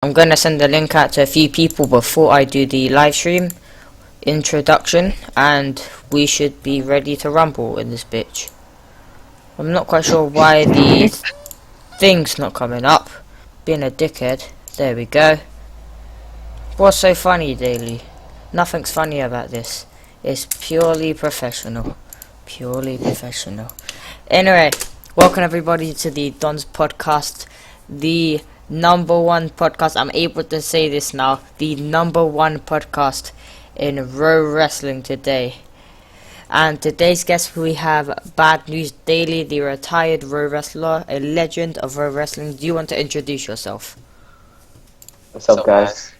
I'm going to send the link out to a few people before I do the live stream introduction, and we should be ready to rumble in this bitch. I'm not quite sure why the thing's not coming up. Being a dickhead. There we go. What's so funny, Daily? Nothing's funny about this. It's purely professional. Purely professional. Anyway, welcome everybody to the Don's podcast. The #1 podcast. I'm able to say this now. The #1 podcast in Row Wrestling today. And today's guest, we have Bad News Daily, the retired Row Wrestler, a legend of Row Wrestling. Do you want to introduce yourself? What's up, guys?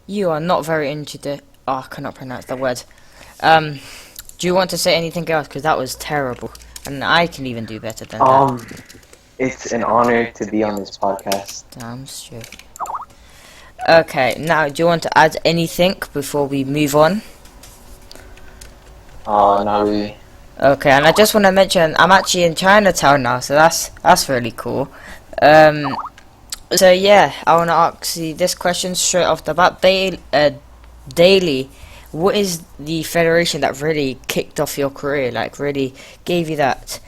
You are not very introduced. Oh, I cannot pronounce the word. Do you want to say anything else? Because that was terrible. And I can even do better than that. It's an honor to be on this podcast. Damn straight. Okay, now do you want to add anything before we move on? Not really. Okay, and I just want to mention I'm actually in Chinatown now, so that's really cool. So yeah, I want to ask you this question straight off the bat. Daily, what is the federation that really kicked off your career, like really gave you that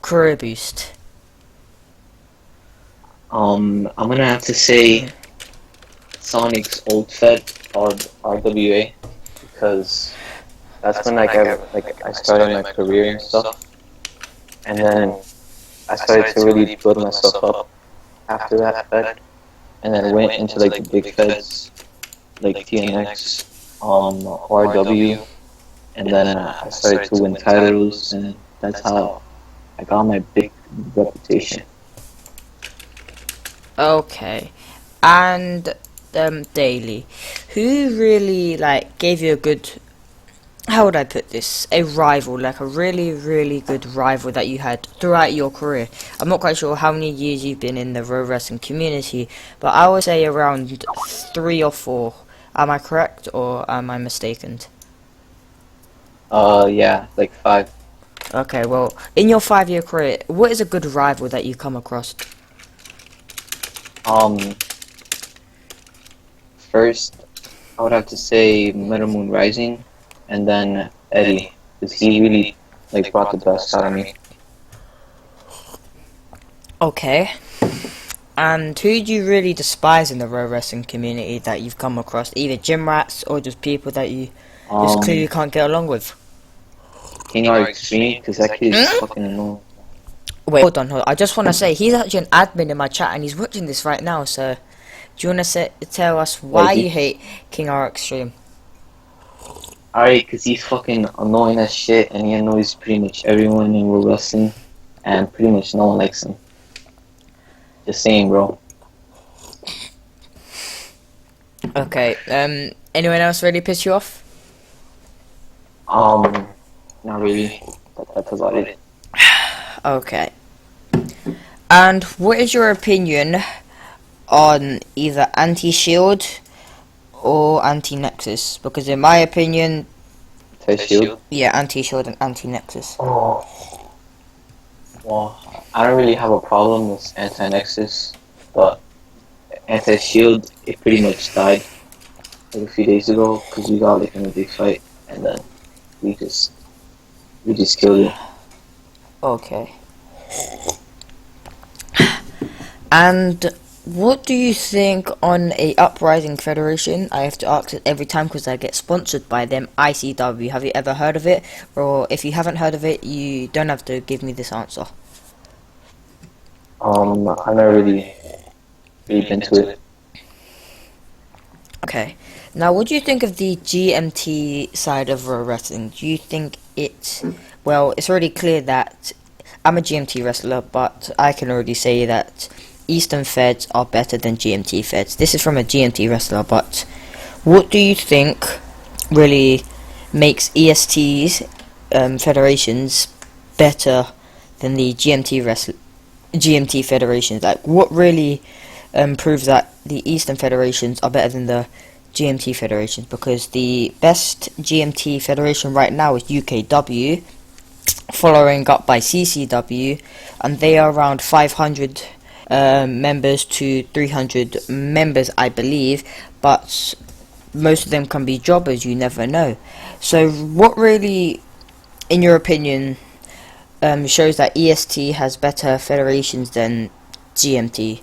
career boost? I'm gonna have to say Sonic's old fed called RWA, because that's when I started my career and stuff, and then I started to really build myself up after that fed, and then went into like the big feds like TNX, RW, and then I started to win titles, and that's how I got my big reputation. Okay, and Daily, who really like gave you a good, how would I put this, a rival, like a really good rival that you had throughout your career? I'm not quite sure how many years you've been in the Row Wrestling community, but I would say around 3 or 4. Am I correct or am I mistaken? Yeah, like 5. Okay, well, in your 5-year career, what is a good rival that you come across? First, I would have to say Metal Moon Rising, and then Eddie, because he really brought the best out of me. Okay. And who do you really despise in the Row Wrestling community that you've come across? Either gym rats or just people that you just clearly can't get along with? King R Extreme, because that kid is fucking annoying. Wait, hold on. I just want to say, he's actually an admin in my chat and he's watching this right now, so do you want to tell us why you hate King R Extreme? Alright, because he's fucking annoying as shit, and he annoys pretty much everyone in Row Wrestling, and pretty much no one likes him. Just saying, bro. Okay, anyone else really piss you off? Not really. That's about it. Okay. And what is your opinion on either Anti-Shield or Anti-Nexus? Because in my opinion... Anti-Shield? Yeah, Anti-Shield and Anti-Nexus. Oh. Well, I don't really have a problem with Anti-Nexus, but Anti-Shield, it pretty much died like a few days ago, because we got in a big fight, and then we just killed it. Okay. And what do you think on a uprising federation? I have to ask it every time because I get sponsored by them. ICW. Have you ever heard of it? Or if you haven't heard of it, you don't have to give me this answer. I've never really been to it. Okay. Now, what do you think of the GMT side of Row Wrestling? Do you think it's already clear that I'm a GMT wrestler, but I can already say that Eastern Feds are better than GMT Feds. This is from a GMT wrestler, but what do you think really makes EST's federations better than the GMT federations? Like, what really proves that the Eastern federations are better than the GMT federations? Because the best GMT federation right now is UKW, following up by CCW, and they are around 500 members to 300 members, I believe, but most of them can be jobbers, you never know. So what really, in your opinion, shows that EST has better federations than GMT?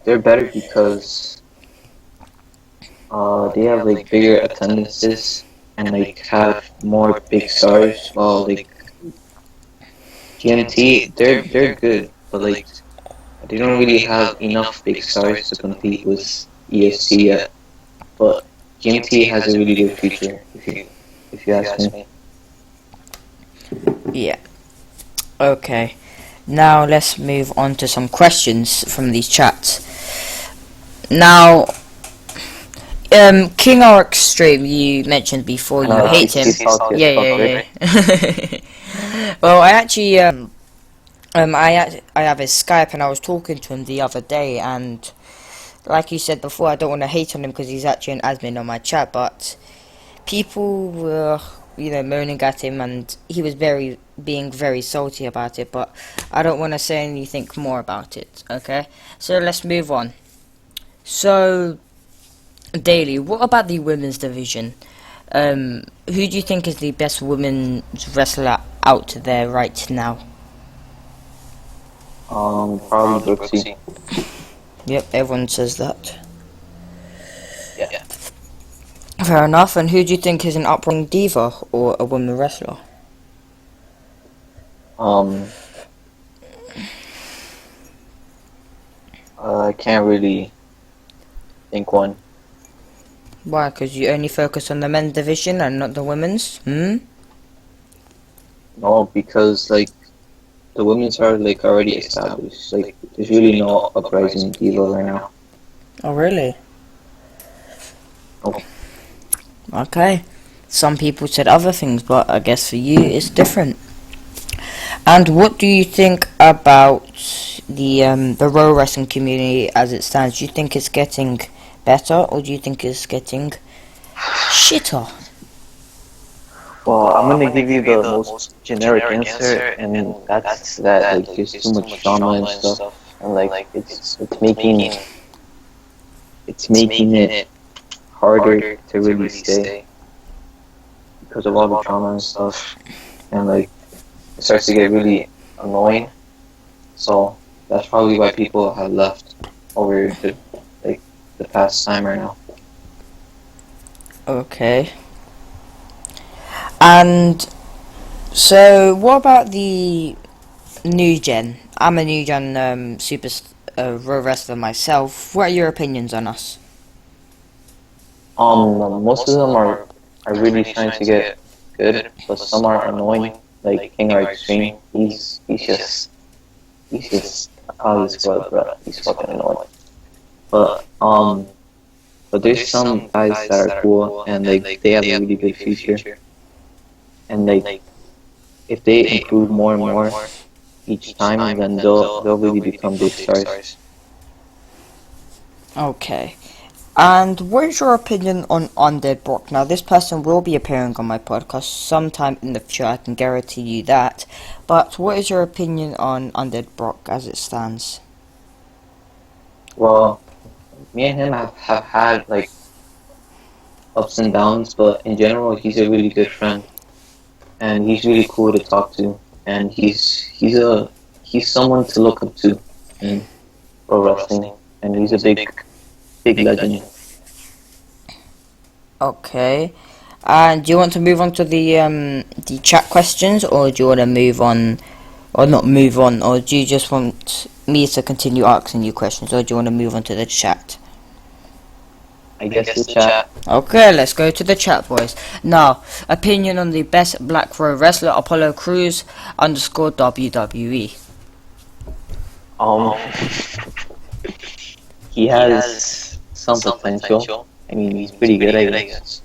They're better because they have like bigger attendances and like have more big stars. While like GMT, they're good, but like they don't really have enough big stars to compete with EST yet. But GMT has a really good future, if you ask me. Yeah. Okay. Now let's move on to some questions from these chats. Now, King R Extreme, you mentioned before you hate him. Yeah. Well, I actually I have his Skype, and I was talking to him the other day, and like you said before, I don't want to hate on him because he's actually an admin on my chat, but people were, moaning at him, and he was being very salty about it, but I don't want to say anything more about it, okay? So let's move on. So, Daily, what about the women's division? Who do you think is the best women's wrestler out there right now? Probably Brooksy. Yep, everyone says that. Yeah. Fair enough. And who do you think is an up-and-coming diva or a woman wrestler? I can't really think one. Why? Because you only focus on the men's division and not the women's? No, because like the women's are like already established. Like there's really no uprising diva right now. Oh, really? Oh. Okay. Some people said other things, but I guess for you it's different. And what do you think about the Row Wrestling community as it stands? Do you think it's getting better, or do you think it's getting shitter? Well, I'm gonna give you the most generic answer, and that's that like there's too much drama and stuff, and like it's making it harder to really stay because of all the drama and stuff, and like it starts to get really annoying. So that's probably why people have left over the past time right now. Okay. And so, what about the new gen? I'm a new gen super Row wrestler myself. What are your opinions on us? Most of them are really trying to get good, but some are annoying. Like King R Extreme, he's just oh, he's squad, bro. He's fucking annoying. But there's some guys that are cool and like they have a really good future. And like if they improve more and more each time, then they'll really become big stars. Okay. And what is your opinion on Undead Brock? Now, this person will be appearing on my podcast sometime in the future, I can guarantee you that. But what is your opinion on Undead Brock as it stands? Well, me and him have had like ups and downs, but in general, he's a really good friend, and he's really cool to talk to, and he's someone to look up to in pro wrestling, and he's a big legend. Okay. And do you want to move on to the chat questions, or do you want to move on, or not move on, or do you just want me to continue asking you questions, or do you want to move on to the chat? I guess the chat. Okay, let's go to the chat, boys. Now, opinion on the best Black Row wrestler, Apollo Crews _ WWE. He has some potential. I mean, he's pretty good, I guess.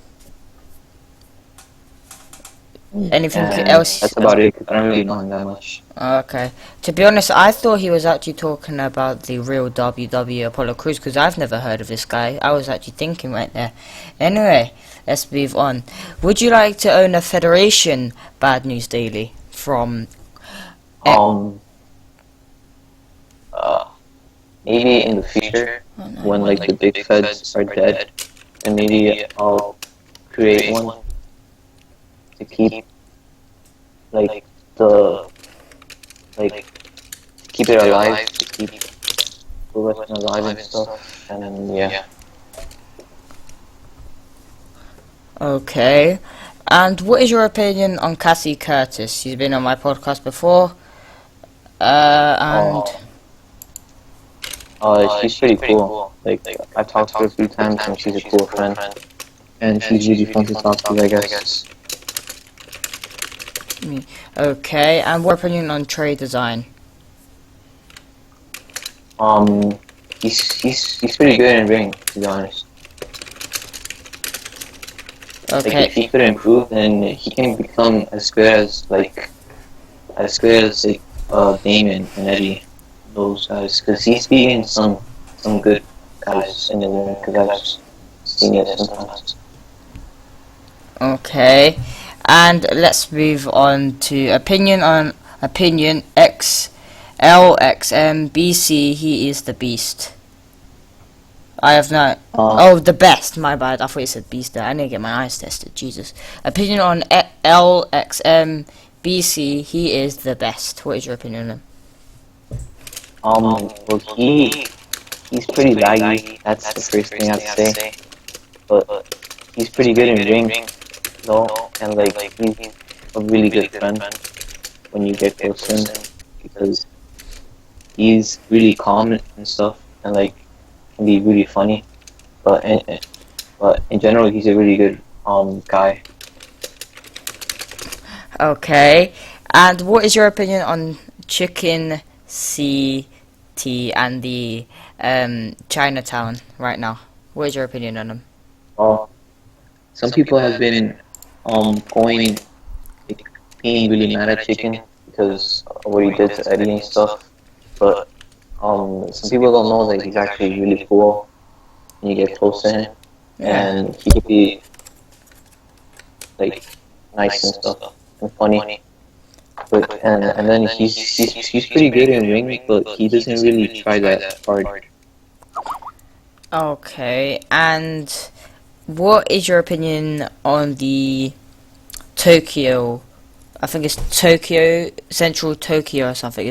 Anything else? That's about it. I don't really know him that much. Okay. To be honest, I thought he was actually talking about the real WWE Apollo Crews, because I've never heard of this guy. I was actually thinking right there. Anyway, let's move on. Would you like to own a federation, Bad News Daily? from Um, maybe in the future, when like the big feds are dead, and maybe I'll create one to keep like the like keep it alive, to keep the Western alive and stuff. And yeah. Okay. And what is your opinion on Cassie Curtis? She's been on my podcast before. And She's pretty cool. Like I've talked to her a few times, and she's a cool friend. And she's really fun to talk to, I guess. okay. And what opinion on Trey Design? He's pretty good in ring, to be honest. Like Okay. if he could improve, then he can become as good as Damon and Eddie, those guys. Cause he's beating some good guys in the ring. Cause I've seen it sometimes. Okay. And let's move on to opinion XLXMBC. He is the beast. I have not. Oh, the best. My bad. I thought you said beast there. I need to get my eyes tested. Jesus. Opinion on LXMBC. He is the best. What is your opinion on him? Well, he's pretty laggy. That's the first thing I'd say. But he's pretty good in ring, though, and like he's a really good friend when you get close to him, because he's really calm and stuff, and like can be really funny. But in general, he's a really good guy. Okay. And what is your opinion on Chicken CT and the Chinatown right now? What is your opinion on them? Well, some people have been going like, being really mad at Chicken because of what he did to Eddie and stuff. But some people don't know that he's actually really cool when you get close to him, and he could be like nice and stuff and funny. But and then he's pretty good in ring, but he doesn't really try that hard. Okay. And what is your opinion on the Tokyo? I think it's Tokyo, Central Tokyo or something.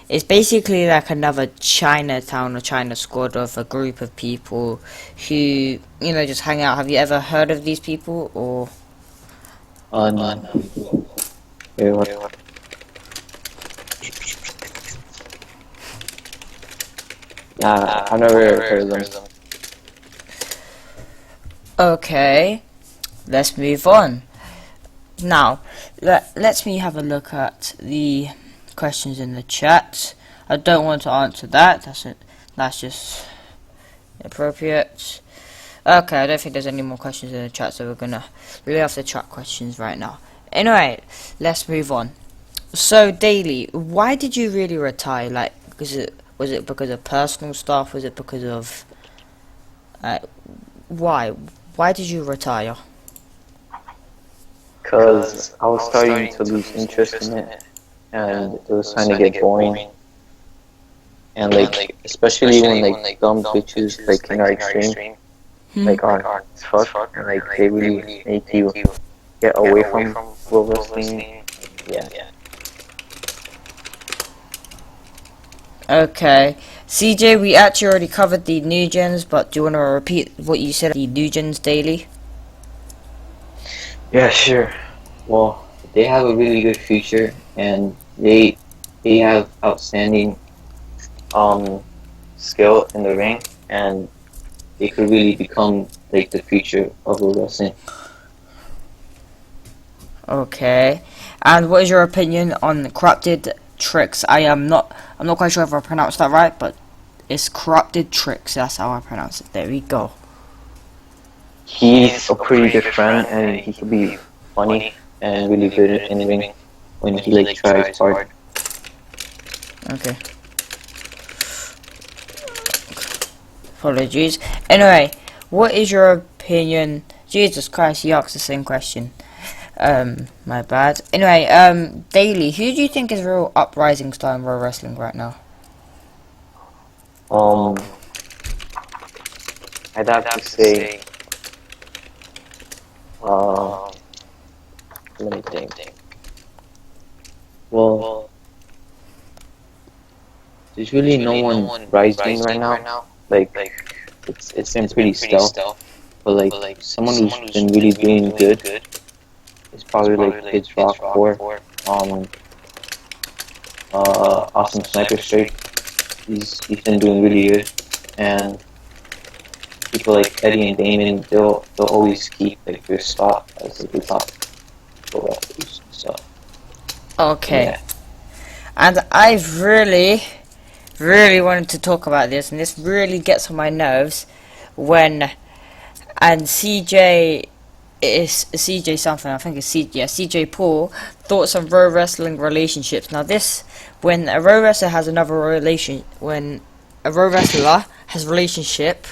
It's basically like another Chinatown or China Squad of a group of people who, just hang out. Have you ever heard of these people, or? No. Yeah, what? I've never heard of them. Okay, let's move on. Now, let me have a look at the questions in the chat. I don't want to answer that. That's just inappropriate. Okay, I don't think there's any more questions in the chat, so we're gonna lay off the chat questions right now. Anyway, let's move on. So, Daily, why did you really retire? Like, was it because of personal stuff? Was it because of why? Why did you retire? Because I was starting to lose interest in it, and it was starting to get boring. And like, especially when like dumb bitches like in our extreme, like are fuck, and like they really make you get away from pro wrestling. Yeah. Okay, CJ, we actually already covered the new gens, but do you want to repeat what you said? The new gens daily. Yeah, sure. Well, they have a really good future, and they have outstanding skill in the ring, and they could really become like the future of the wrestling. Okay, and what is your opinion on Corrupted Tricks? I'm not quite sure if I pronounced that right, but it's Corrupted Tricks. That's how I pronounce it. There we go. He's a pretty good friend, and he could be funny and really good in the ring when he like tries hard. Okay. Apologies. Anyway, what is your opinion? Jesus Christ, he asked the same question. My bad. Anyway, Daily, who do you think is a real uprising star in pro wrestling right now? I'd have to say, let me think. Well, there's really no one rising right now. Like, it's been pretty stealth. But like, someone who's been really doing good is probably like Kids Rock 4. Awesome Sniper Strike. He's been doing really good, and people like Eddie and Damon, they'll always keep like their spot as like the top pro wrestlers. So Okay. yeah. And I've really wanted to talk about this, and this really gets on my nerves when CJ something, I think it's CJ Paul, thoughts on pro wrestling relationships. Now this, when a pro wrestler has when a pro wrestler has relationship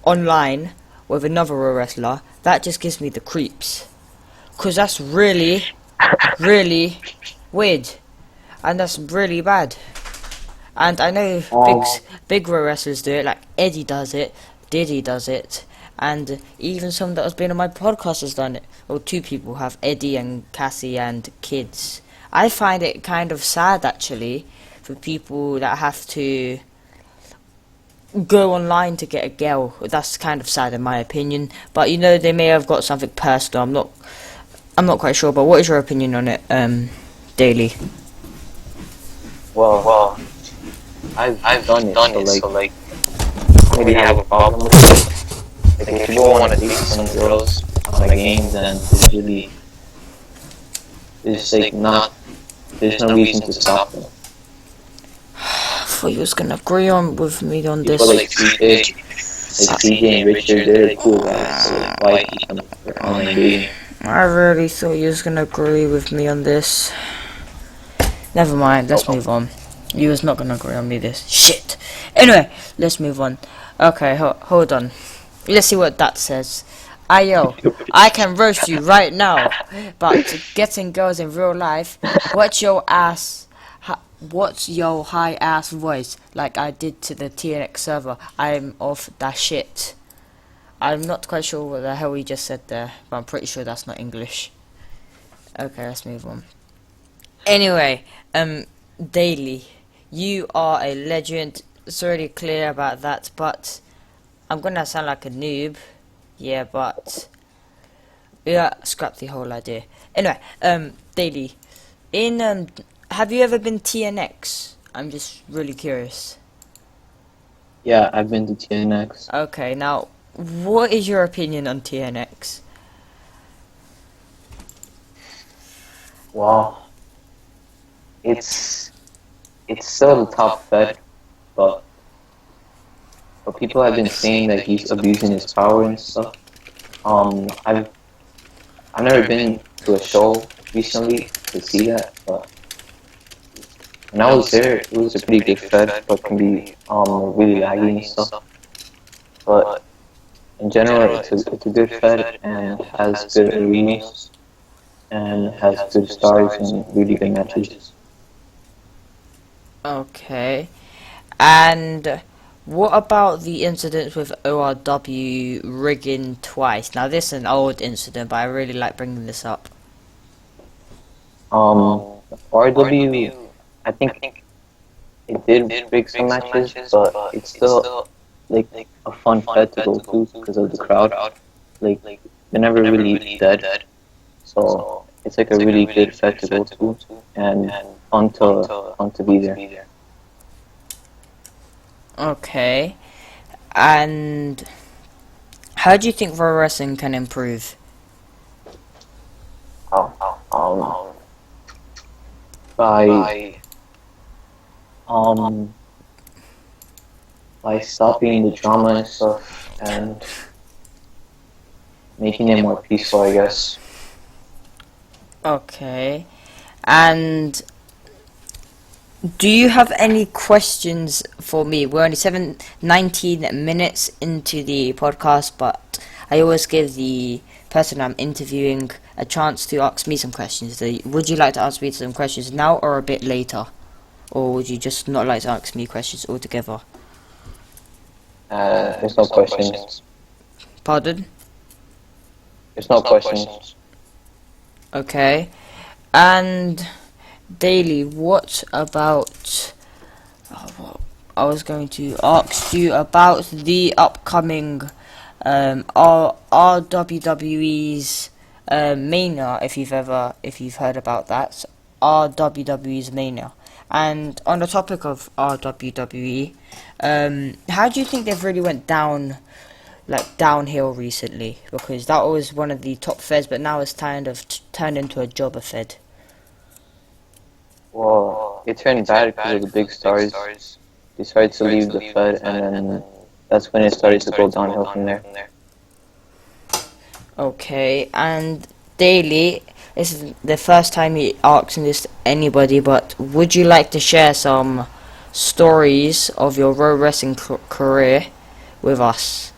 online with another pro wrestler, that just gives me the creeps. 'Cause that's really weird. And that's really bad. And I know big pro wrestlers do it, like Eddie does it, Diddy does it, and even some that has been on my podcast has done it. Well, 2 people have, Eddie and Cassie and kids. I find it kind of sad actually for people that have to go online to get a girl. That's kind of sad in my opinion. But you know, they may have got something personal. I'm not quite sure. But what is your opinion on it, Daily? Well, I've done it. So like, maybe have a problem with it. Like, if you don't want to date some girls on the game, then there's no reason to stop them. I thought you was gonna agree with me on this. People like CJ and Richard, they're cool guys. So like, why keep them for online dating? I really thought you was gonna agree with me on this. Never mind, let's move on. You was not gonna agree on me this. Shit! Anyway, let's move on. Okay, hold on. Let's see what that says. Ayo, I can roast you right now, but getting girls in real life, what's your high ass voice, like I did to the TNX server? I'm off that shit. I'm not quite sure what the hell he just said there, but I'm pretty sure that's not English. Okay, let's move on. Anyway, Daily, you are a legend. It's already clear about that, but I'm gonna sound like a noob. Yeah, but yeah, scrap the whole idea. Anyway, Daily, have you ever been TNX? I'm just really curious. Yeah, I've been to TNX. Okay, now, what is your opinion on TNX? Well, it's still the top fed, but people have been saying that he's abusing his power and stuff. I've never been to a show recently to see that, but when I was there, it was a pretty good fed, but can be really laggy and stuff. But in general, it's a good fed and has good arenas and has good stars and really good matches. Okay, and what about the incident with ORW rigging twice? Now this is an old incident, but I really like bringing this up. RW, I think it did rig some matches, but it's still like a fun fed to go to because of the crowd. Like, they're never really dead, so it's like a really good fed to go to and fun to be there. Okay, and how do you think pro wrestling can improve? By stopping the drama and stuff and making it more peaceful, I guess. Okay, and do you have any questions for me? We're only 19 minutes into the podcast, but I always give the person I'm interviewing a chance to ask me some questions. Would you like to ask me some questions now or a bit later? Or would you just not like to ask me questions altogether? There's no questions. Pardon? There's no questions. Okay. And Daily, what about... I was going to ask you about the upcoming RWWE's Mania, if you've heard about that. RWWE's Mania. And on the topic of RWWE, how do you think they've really went downhill recently? Because that was one of the top feds, but now it's kind of turned into a jobber fed. Well, it turned bad because of the big stars. They started to leave the Fed, and then that's when it started to go downhill from there. Okay, and Daily, this is the first time you're asking this to anybody, but would you like to share some stories of your pro wrestling career with us?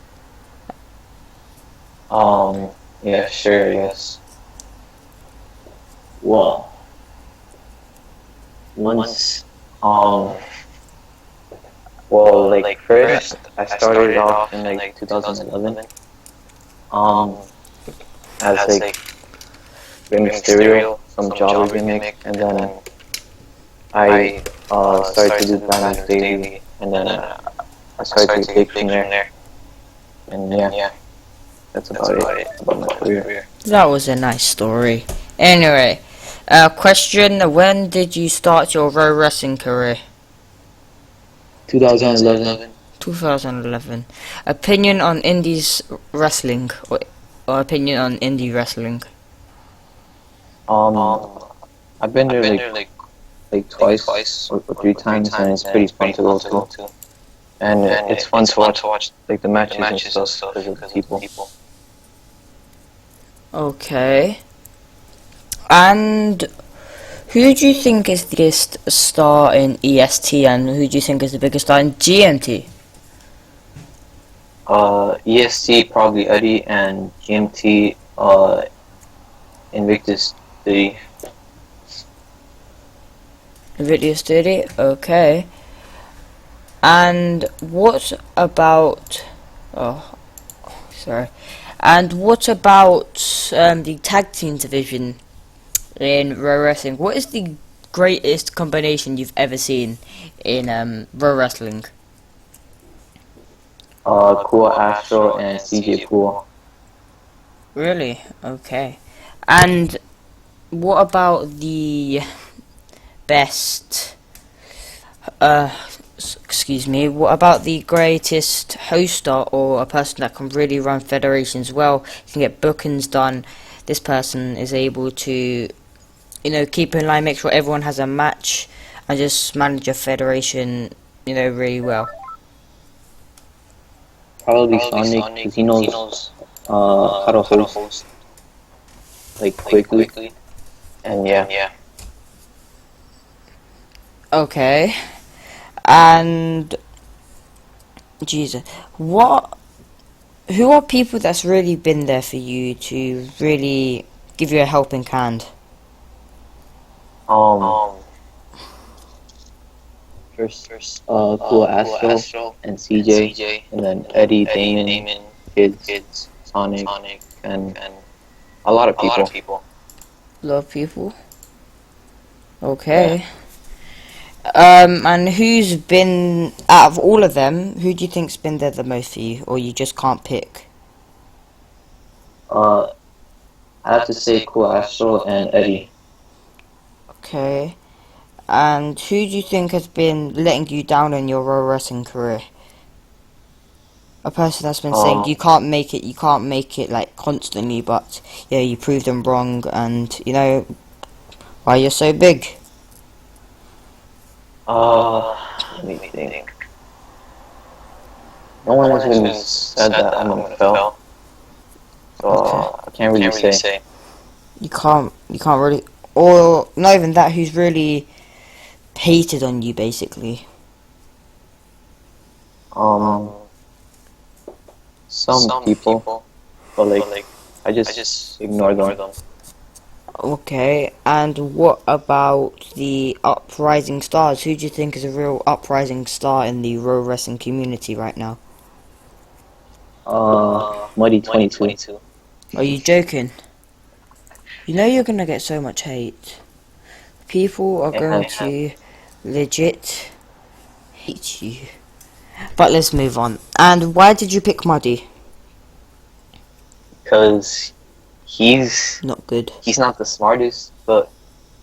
Yeah, sure, yes. Well, once, well, like, first, I started off in, like, 2011, as, like, Rey Mysterio, some jobber gimmick, and then I, started to do BadNewsDaily, and then, I started to get big from there, and yeah, that's about it, about my career. That was a nice story. Anyway, question, when did you start your pro wrestling career? 2011. 2011. Opinion on indies wrestling, or opinion on indie wrestling? I've been there like twice or 3 times, and it's pretty fun to go to. And it's fun to watch like the matches and stuff because of the people. Okay. And who do you think is the biggest star in EST, and who do you think is the biggest star in GMT? EST probably Eddie, and GMT Invictus 3. Invictus 30? Okay. And what about... Oh, sorry. And what about the tag team division in Pro Wrestling? What is the greatest combination you've ever seen in Pro Wrestling? Cool Astro and CJ Cool. Really? Okay. And what about the best... excuse me, what about the greatest hoster, or a person that can really run federations well, can get bookings done? This person is able to, keep in line, make sure everyone has a match, and just manage a federation, really well. Probably Sonic, because he knows how to host like quickly, and yeah. Okay. And Jesus, who are people that's really been there for you to really give you a helping hand? First, Cool Astro and CJ, and then Eddie, Damon, Kids, Sonic, and a lot of people. A lot of people. Okay. Yeah. And who's been, out of all of them, who do you think's been there the most for you, or you just can't pick? I have to say Cool Astro and Eddie. Okay. And who do you think has been letting you down in your pro wrestling career? A person that's been saying you can't make it like constantly, but yeah, you proved them wrong, and why you're so big. Let me think. No one has really said that I'm gonna fail, so I can't really say. You can't really, or not even that. Who's really hated on you, basically? Some people, but like I just ignore them. Okay, and what about the uprising stars? Who do you think is a real uprising star in the pro wrestling community right now? Muddy 22. Are you joking? You know you're gonna get so much hate. People are going to legit hate you. But let's move on. And why did you pick Muddy? Because he's Not good. not the smartest, but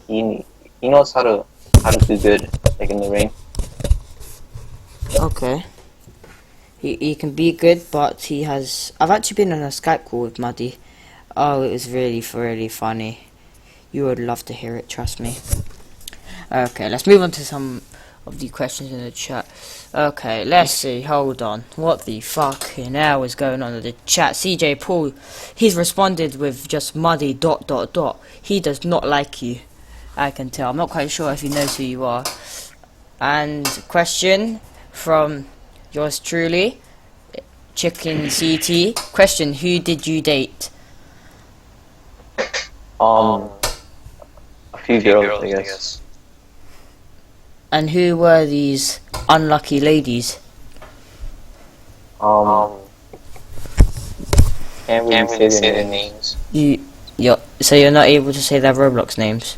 he knows how to do good, like in the ring. Okay. He can be good, but he has... I've actually been on a Skype call with Muddy. Oh, it was really, really funny. You would love to hear it, trust me. Okay, let's move on to some of the questions in the chat. Okay, let's see, hold on. What the fucking hell is going on in the chat? CJ Paul, he's responded with just Muddy ... He does not like you. I can tell. I'm not quite sure if he knows who you are. And question from yours truly, Chicken CT. Question, who did you date? A few girls, I guess. And who were these unlucky ladies? Can't really say their names. So you're not able to say their Roblox names?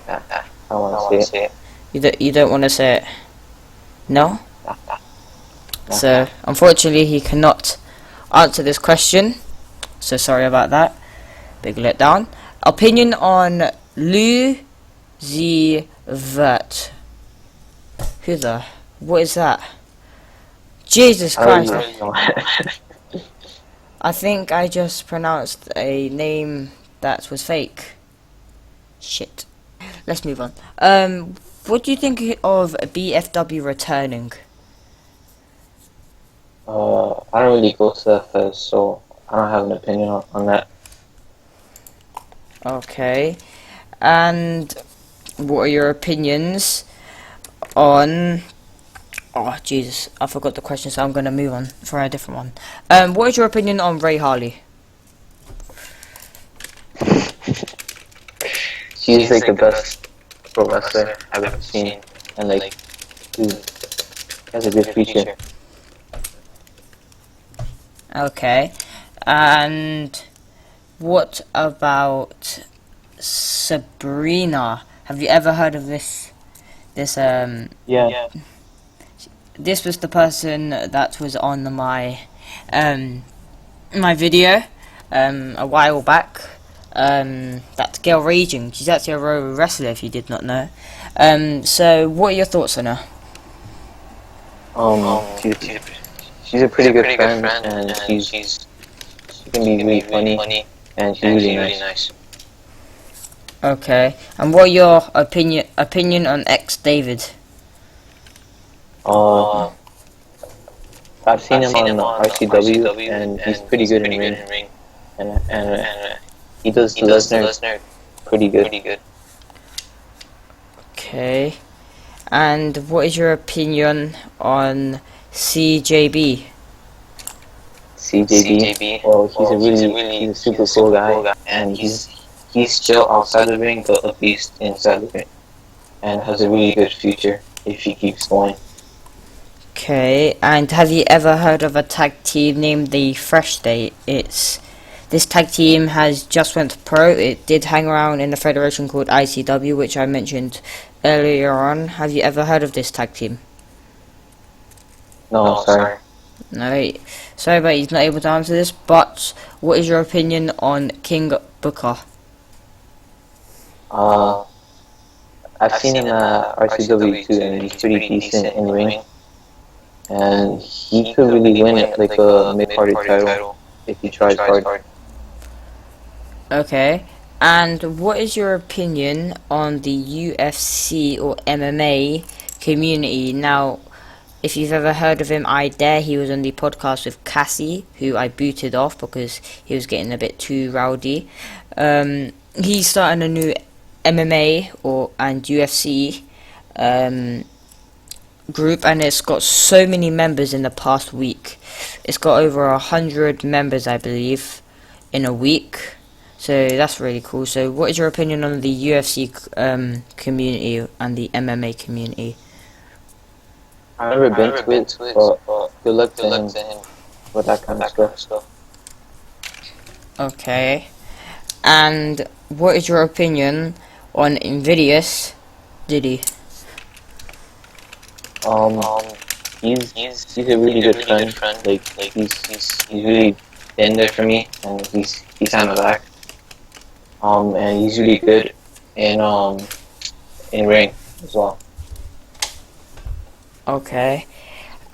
I don't want to say it. You don't want to say it? No? So, unfortunately, he cannot answer this question. So sorry about that. Big letdown. Opinion on Lou Z Vert. Who the? What is that? Jesus Christ. I think I just pronounced a name that was fake. Shit. Let's move on. What do you think of BFW returning? I don't really go to that fest, so I don't have an opinion on that. Okay. And what are your opinions on... Oh, Jesus. I forgot the question, so I'm going to move on for a different one. What is your opinion on Ray Harley? She's like the best pro wrestler I've ever seen, and like, she has a good future. Okay. And what about Sabrina? Have you ever heard of this? Yeah. This was the person that was on my my video a while back. That girl Raging. She's actually a pro wrestler, if you did not know. So what are your thoughts on her? She's a pretty good friend, and she can be really funny, and she's really nice. Okay. And what are your opinion on X David? I've seen him on RCW, and he's pretty good in ring, and he does the Lesnar pretty good. Okay. And what is your opinion on CJB? CJB. Well, he's a super cool guy, and he's still outside the ring, but at least inside the ring, and has a really good future if he keeps going. Okay, and have you ever heard of a tag team named the Fresh State? This tag team has just went pro. It did hang around in the federation called ICW, which I mentioned earlier on. Have you ever heard of this tag team? No, sorry. No, sorry, but he's not able to answer this. But what is your opinion on King Booker? I've seen him at RCW too, and he's pretty decent in the ring. And he could really win it like a mid-card title if he tries hard. Okay, and what is your opinion on the UFC or MMA community? Now, if you've ever heard of him, I Dare, he was on the podcast with Cassie, who I booted off because he was getting a bit too rowdy. He's starting a new MMA and UFC group, and it's got so many members in the past week. It's got over 100 members, I believe, in a week. So that's really cool. So what is your opinion on the UFC community and the MMA community? I've never been to it, but good luck to him with that kind of stuff. Okay. And what is your opinion on Invidious Diddy? He's a really good friend. Like he's really been there for me, and he's had my back. And he's really good in ring as well. Okay.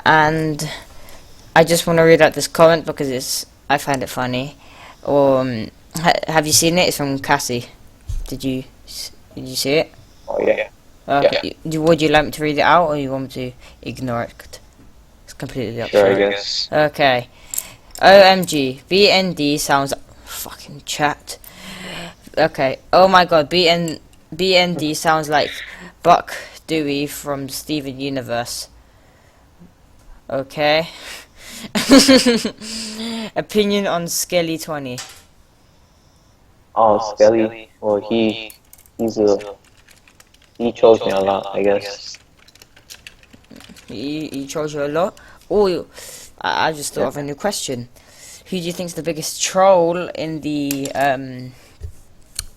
And I just want to read out this comment because I find it funny. Have you seen it? It's from Cassie. Did you see it? Oh yeah. Okay. Would you like me to read it out, or you want me to ignore it? It's completely up to you. Sure, I guess. Okay. OMG. BND sounds fucking chat. Okay. Oh my god. BND sounds like Buck Dewey from Steven Universe. Okay. Opinion on Skelly 20. Oh, Skelly. Well, he chose me a lot, I guess. He chose you a lot. Oh, I just thought of a new question. Who do you think's the biggest troll in the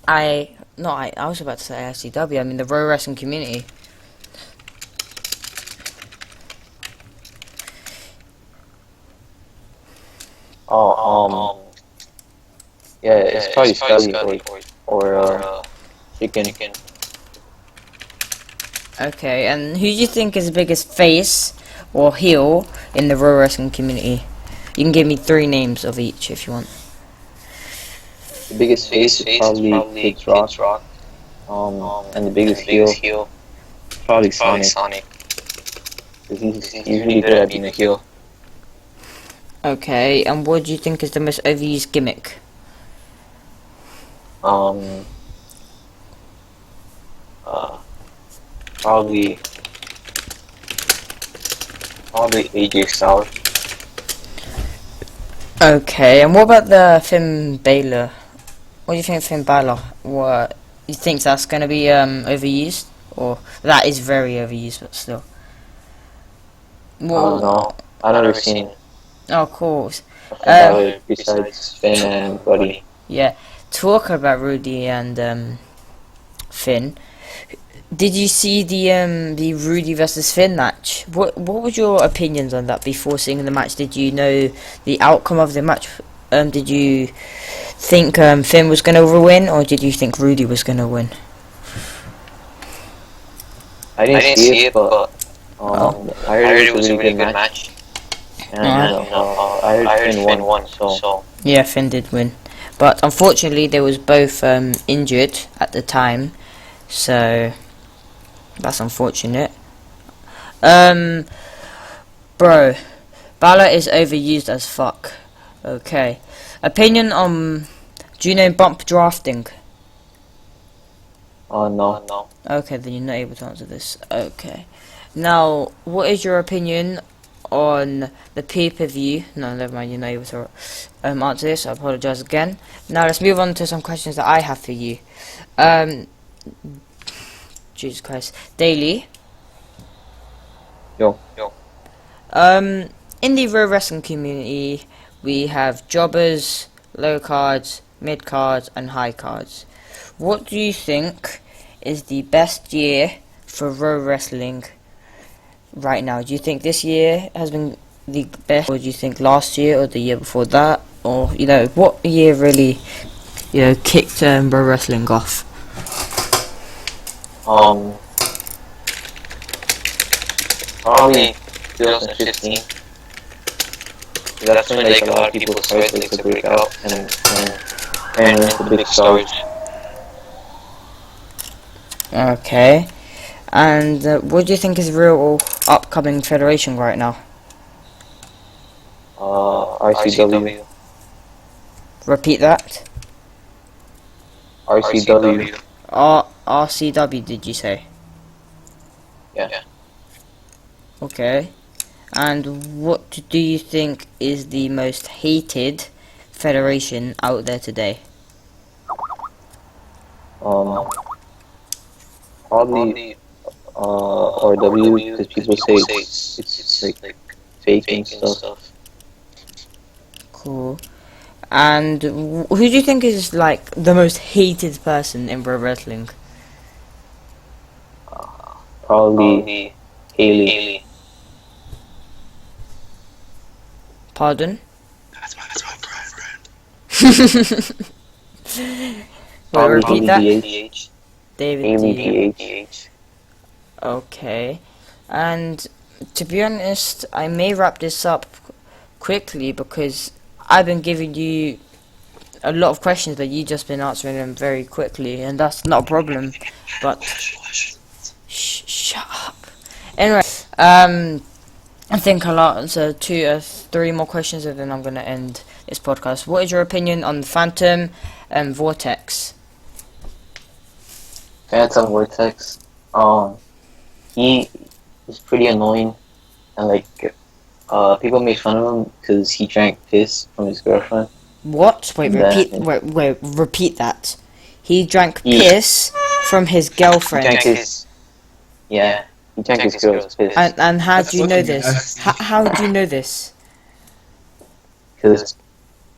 I was about to say ICW. I mean the pro wrestling community. Yeah, it's probably Skelly or Chicken. Okay, and who do you think is the biggest face or heel in the pro wrestling community? You can give me 3 names of each if you want. The biggest face is probably Kids Rock. And the biggest heel probably Sonic. Because he's really good at being a heel. Okay, and what do you think is the most overused gimmick? Probably AJ Styles. Okay, and what about the Finn Balor? What do you think of Finn Balor? What you think that's going to be overused, or that is very overused, but still? Well, no, I've never seen Oh, of course. Finn Balor besides Finn and Buddy. Yeah, talk about Rudy and Finn. Did you see the Rudy versus Finn match? What was your opinions on that before seeing the match? Did you know the outcome of the match? Did you think Finn was going to win, or did you think Rudy was going to win? I didn't see it, but I heard it was a really good match. And I heard Finn won, so yeah, Finn did win, but unfortunately they was both injured at the time, so that's unfortunate. Bro, Balor is overused as fuck. Okay. Opinion on, do you know bump drafting? no. Okay, then you're not able to answer this. Okay. Now, what is your opinion on the pay-per-view? No, never mind, you're not able to answer this. I apologize again. Now, let's move on to some questions that I have for you. Jesus Christ. Daily. Yo. In the pro wrestling community, we have jobbers, low cards, mid cards, and high cards. What do you think is the best year for pro wrestling right now? Do you think this year has been the best, or do you think last year or the year before that, or what year really kicked pro wrestling off? Probably 2015. That's when like a lot of people started to break out and into big stars. Okay. And what do you think is the real upcoming federation right now? RCW. Repeat that. RCW. RCW, did you say? Yeah. Okay. And what do you think is the most hated federation out there today? Um, Probably RW because people say it's like fake and stuff. Cool. And who do you think is like the most hated person in pro wrestling? Probably Haley. Pardon? Wait, Probably repeat that. DH. David Haley D. DH. Okay. And to be honest, I may wrap this up quickly because I've been giving you a lot of questions, but you just been answering them very quickly, and that's not a problem. But shut up. Anyway, I think I'll answer three more questions, and then I'm gonna end this podcast. What is your opinion on the Phantom and Vortex? Phantom Vortex. He is pretty annoying, and like people make fun of him because he drank piss from his girlfriend. What? Wait, repeat that. He drank piss from his girlfriend. He drank his girl's piss. And how do you know this? How do you know this? Because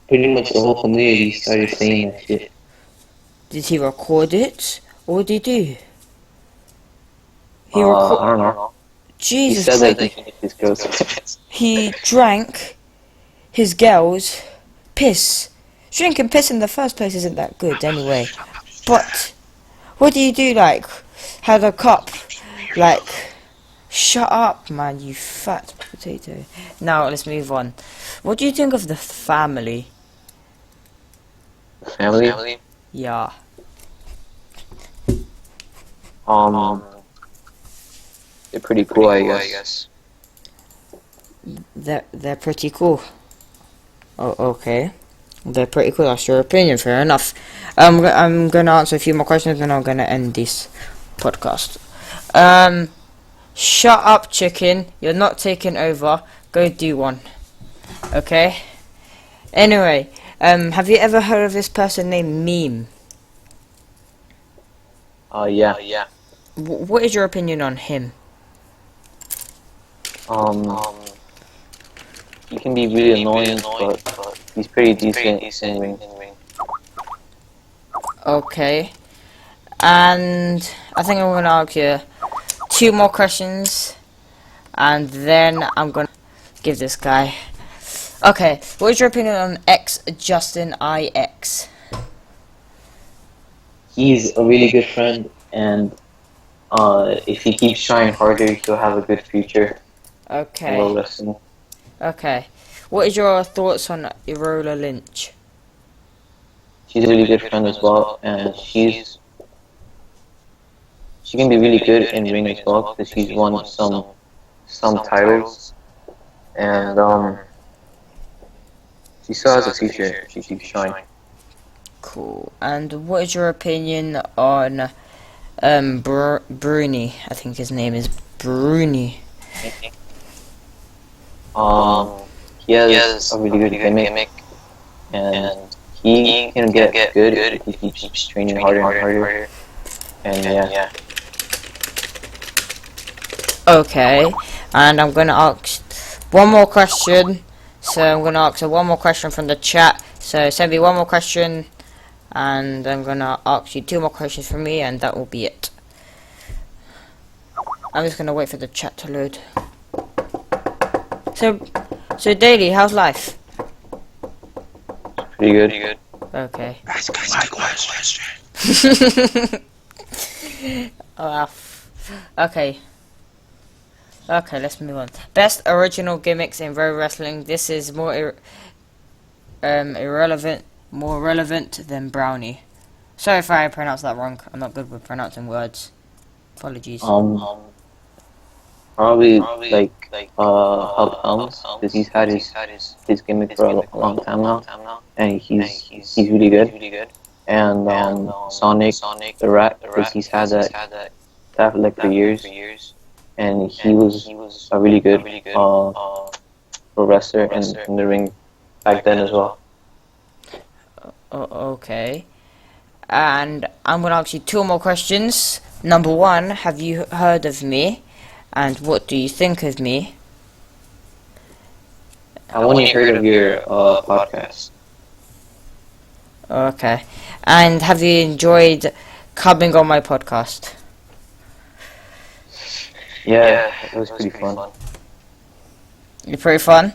pretty much the whole community started saying that shit. Did he record it? Or did he? I don't know. Jesus He said Christ. that he drank his girl's piss. He drank his girl's piss. Drinking piss in the first place isn't that good anyway. But what do you do, like, have a cup, like, shut up, man, you fat potato. Now, let's move on. What do you think of the family? Family? Yeah. They're pretty cool, I guess. They're pretty cool. Oh, okay. They're pretty cool, that's your opinion, fair enough. I'm gonna answer a few more questions, and I'm gonna end this podcast. Shut up, chicken. You're not taking over. Go do one. Okay? Anyway, have you ever heard of this person named Meme? Yeah. What is your opinion on him? He can be really annoying, but he's pretty decent in ring. Okay. And I think I'm gonna ask you two more questions, and then I'm gonna give this guy. Okay, what is your opinion on X Justin IX? He's a really good friend, and if he keeps trying harder, he'll have a good future in Okay. pro wrestling. Okay. What is your thoughts on Irola Lynch? She's a really good friend as well, and she can be really good in ring as well because she's won some titles, and she still has a future if she keeps trying. Cool. And what is your opinion on Bruni? I think his name is Bruni. He has a really good gimmick, and he can get good if he keeps training harder and harder. And yeah. Okay, and I'm gonna ask one more question. So I'm gonna ask one more question from the chat. So send me one more question, and I'm gonna ask you two more questions from me, and that will be it. I'm just gonna wait for the chat to load. So Daily, how's life? Pretty good. Okay. Ask my question. Okay. Okay, let's move on. Best original gimmicks in pro wrestling. This is more more relevant than Brownie. Sorry if I pronounced that wrong. I'm not good with pronouncing words. Apologies. Probably like Hulk Helms because he's had his gimmick for a long time now, and he's really good. And Sonic the Rat because he's had that for like for years, and he was a really good pro wrestler in the ring back then as well. Okay. and I'm gonna ask you two more questions. Number one, have you heard of me, and what do you think of me? I only heard of your podcast. Okay, and have you enjoyed coming on my podcast? Yeah, it was pretty fun. You're pretty fun.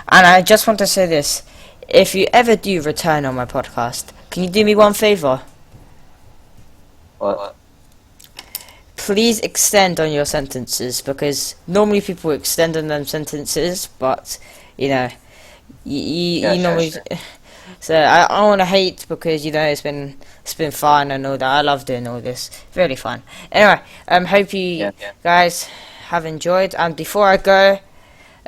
And I just want to say this. If you ever do return on my podcast, can you do me one favour? What? Please extend on your sentences, because normally people extend on them sentences, but, you know, you normally... Sure. So I don't want to hate, because, you know, it's been fun and all that. I love doing all this. Really fun. Anyway, hope you guys have enjoyed. And before I go,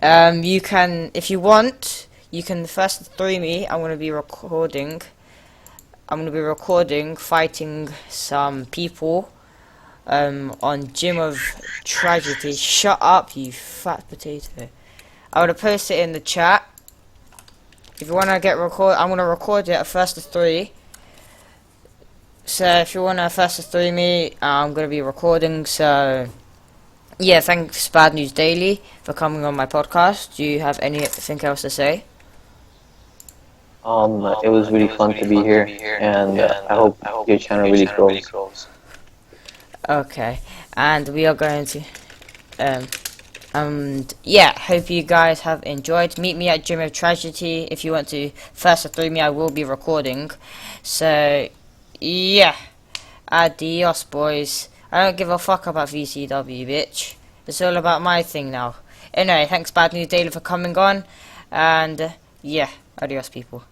you can, if you want, you can first 3 me. I'm going to be recording. Fighting some people on Gym of Tragedy. Shut up, you fat potato. I would have posted it in the chat. If you want to I'm going to record it at first to 3. So if you want to first to 3 me, I'm going to be recording. So yeah, thanks Bad News Daily for coming on my podcast. Do you have anything else to say? It was really fun to be here, and I hope your channel really grows. Okay, and we are going to, yeah, hope you guys have enjoyed. Meet me at Gym of Tragedy if you want to first or 3 me. I will be recording. So, yeah, adios, boys. I don't give a fuck about VCW, bitch. It's all about my thing now. Anyway, thanks Bad News Daily for coming on, and yeah, adios, people.